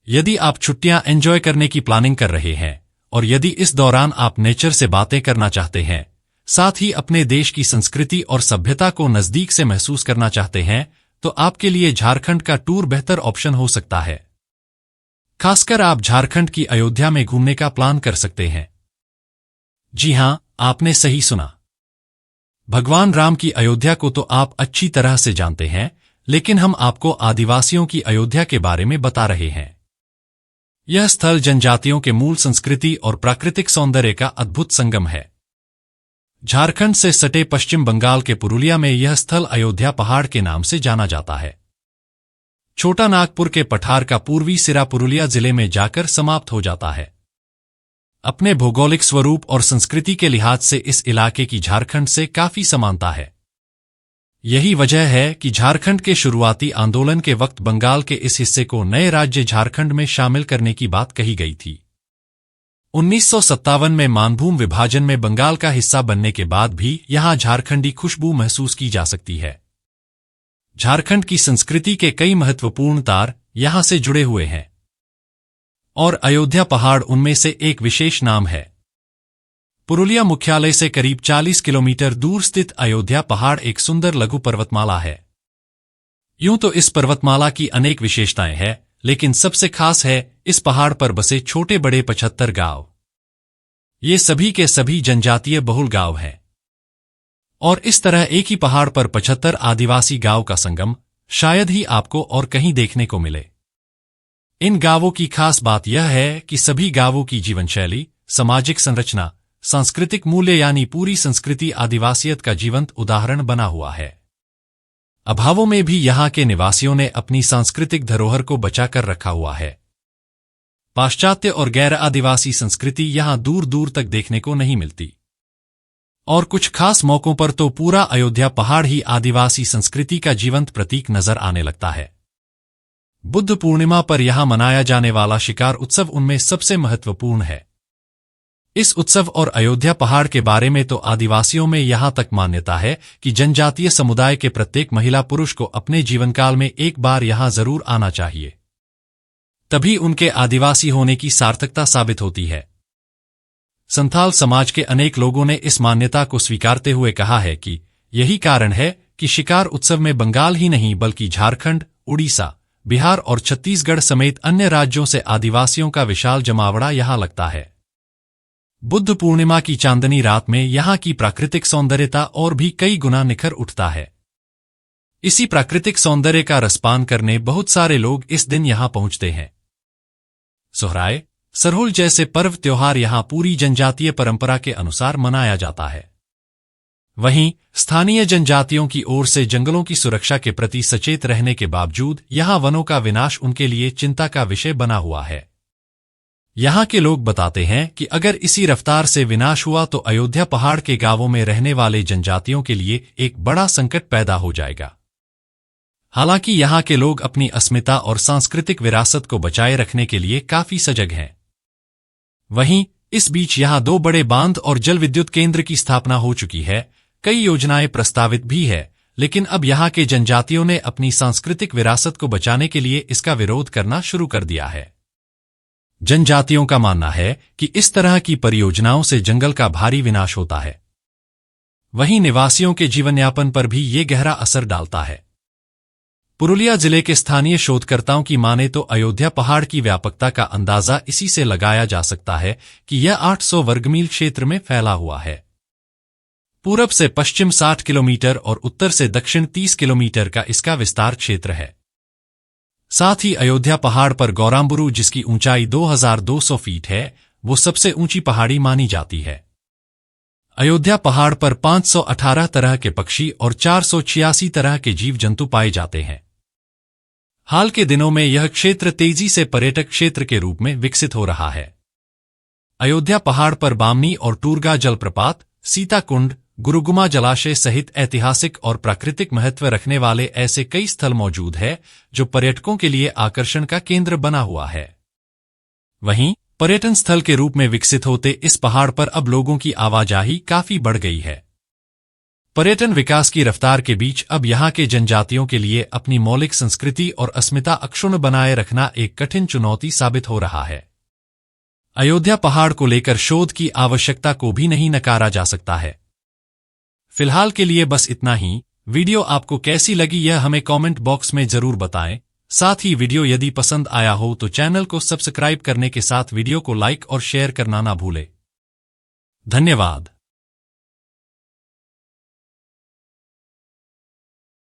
यदि आप छुट्टियां एंजॉय करने की प्लानिंग कर रहे हैं और यदि इस दौरान आप नेचर से बातें करना चाहते हैं, साथ ही अपने देश की संस्कृति और सभ्यता को नजदीक से महसूस करना चाहते हैं, तो आपके लिए झारखंड का टूर बेहतर ऑप्शन हो सकता है। खासकर आप झारखंड की अयोध्या में घूमने का प्लान कर सकते हैं। जी हां, आपने सही सुना। भगवान राम की अयोध्या को तो आप अच्छी तरह से जानते हैं, लेकिन हम आपको आदिवासियों की अयोध्या के बारे में बता रहे हैं। यह स्थल जनजातियों के मूल संस्कृति और प्राकृतिक सौंदर्य का अद्भुत संगम है। झारखंड से सटे पश्चिम बंगाल के पुरुलिया में यह स्थल अयोध्या पहाड़ के नाम से जाना जाता है। छोटा नागपुर के पठार का पूर्वी सिरा पुरुलिया जिले में जाकर समाप्त हो जाता है। अपने भौगोलिक स्वरूप और संस्कृति के लिहाज से इस इलाके की झारखंड से काफी समानता है। यही वजह है कि झारखंड के शुरुआती आंदोलन के वक्त बंगाल के इस हिस्से को नए राज्य झारखंड में शामिल करने की बात कही गई थी। 1957 में मानभूम विभाजन में बंगाल का हिस्सा बनने के बाद भी यहां झारखंडी खुशबू महसूस की जा सकती है। झारखंड की संस्कृति के कई महत्वपूर्ण तार यहां से जुड़े हुए हैं और अयोध्या पहाड़ उनमें से एक विशेष नाम है। पुरुलिया मुख्यालय से करीब 40 किलोमीटर दूर स्थित अयोध्या पहाड़ एक सुंदर लघु पर्वतमाला है। यूं तो इस पर्वतमाला की अनेक विशेषताएं हैं, लेकिन सबसे खास है इस पहाड़ पर बसे छोटे बड़े 75 गांव। ये सभी के सभी जनजातीय बहुल गांव हैं और इस तरह एक ही पहाड़ पर 75 आदिवासी गांव का संगम शायद ही आपको और कहीं देखने को मिले। इन गांवों की खास बात यह है कि सभी गांवों की जीवन शैली, सामाजिक संरचना, सांस्कृतिक मूल्य यानी पूरी संस्कृति आदिवासियत का जीवंत उदाहरण बना हुआ है। अभावों में भी यहां के निवासियों ने अपनी सांस्कृतिक धरोहर को बचाकर रखा हुआ है। पाश्चात्य और गैर आदिवासी संस्कृति यहां दूर दूर तक देखने को नहीं मिलती और कुछ खास मौकों पर तो पूरा अयोध्या पहाड़ ही आदिवासी संस्कृति का जीवंत प्रतीक नजर आने लगता है। बुद्ध पूर्णिमा पर यहां मनाया जाने वाला शिकार उत्सव उनमें सबसे महत्वपूर्ण है। इस उत्सव और अयोध्या पहाड़ के बारे में तो आदिवासियों में यहां तक मान्यता है कि जनजातीय समुदाय के प्रत्येक महिला पुरुष को अपने जीवनकाल में एक बार यहां जरूर आना चाहिए, तभी उनके आदिवासी होने की सार्थकता साबित होती है। संथाल समाज के अनेक लोगों ने इस मान्यता को स्वीकारते हुए कहा है कि यही कारण है कि शिकार उत्सव में बंगाल ही नहीं बल्कि झारखंड, उड़ीसा, बिहार और छत्तीसगढ़ समेत अन्य राज्यों से आदिवासियों का विशाल जमावड़ा यहां लगता है। बुद्ध पूर्णिमा की चांदनी रात में यहां की प्राकृतिक सौंदर्यता और भी कई गुना निखर उठता है। इसी प्राकृतिक सौंदर्य का रसपान करने बहुत सारे लोग इस दिन यहां पहुंचते हैं। सोहराय, सरहुल जैसे पर्व त्योहार यहां पूरी जनजातीय परंपरा के अनुसार मनाया जाता है। वहीं स्थानीय जनजातियों की ओर से जंगलों की सुरक्षा के प्रति सचेत रहने के बावजूद यहां वनों का विनाश उनके लिए चिंता का विषय बना हुआ है। यहां के लोग बताते हैं कि अगर इसी रफ्तार से विनाश हुआ तो अयोध्या पहाड़ के गांवों में रहने वाले जनजातियों के लिए एक बड़ा संकट पैदा हो जाएगा। हालांकि यहां के लोग अपनी अस्मिता और सांस्कृतिक विरासत को बचाए रखने के लिए काफी सजग हैं। वहीं इस बीच यहां 2 बड़े बांध और जल विद्युत केंद्र की स्थापना हो चुकी है। कई योजनाएं प्रस्तावित भी है, लेकिन अब यहां के जनजातियों ने अपनी सांस्कृतिक विरासत को बचाने के लिए इसका विरोध करना शुरू कर दिया है। जनजातियों का मानना है कि इस तरह की परियोजनाओं से जंगल का भारी विनाश होता है। वहीं निवासियों के जीवनयापन पर भी ये गहरा असर डालता है। पुरुलिया जिले के स्थानीय शोधकर्ताओं की माने तो अयोध्या पहाड़ की व्यापकता का अंदाजा इसी से लगाया जा सकता है कि यह 800 वर्गमील क्षेत्र में फैला हुआ है। पूरब से पश्चिम 60 किलोमीटर और उत्तर से दक्षिण 30 किलोमीटर का इसका विस्तार क्षेत्र है। साथ ही अयोध्या पहाड़ पर गौराम्बुरु, जिसकी ऊंचाई 2200 फीट है, वो सबसे ऊंची पहाड़ी मानी जाती है। अयोध्या पहाड़ पर 518 तरह के पक्षी और 486 तरह के जीव जंतु पाए जाते हैं। हाल के दिनों में यह क्षेत्र तेजी से पर्यटक क्षेत्र के रूप में विकसित हो रहा है। अयोध्या पहाड़ पर बामनी और टूरगा जलप्रपात, सीताकुंड, गुरुगुमा जलाशय सहित ऐतिहासिक और प्राकृतिक महत्व रखने वाले ऐसे कई स्थल मौजूद हैं जो पर्यटकों के लिए आकर्षण का केंद्र बना हुआ है। वहीं पर्यटन स्थल के रूप में विकसित होते इस पहाड़ पर अब लोगों की आवाजाही काफी बढ़ गई है। पर्यटन विकास की रफ्तार के बीच अब यहाँ के जनजातियों के लिए अपनी मौलिक संस्कृति और अस्मिता अक्षुण्ण बनाए रखना एक कठिन चुनौती साबित हो रहा है। अयोध्या पहाड़ को लेकर शोध की आवश्यकता को भी नहीं नकारा जा सकता है। फिलहाल के लिए बस इतना ही। वीडियो आपको कैसी लगी यह हमें कमेंट बॉक्स में जरूर बताएं। साथ ही वीडियो यदि पसंद आया हो तो चैनल को सब्सक्राइब करने के साथ वीडियो को लाइक और शेयर करना ना भूलें। धन्यवाद।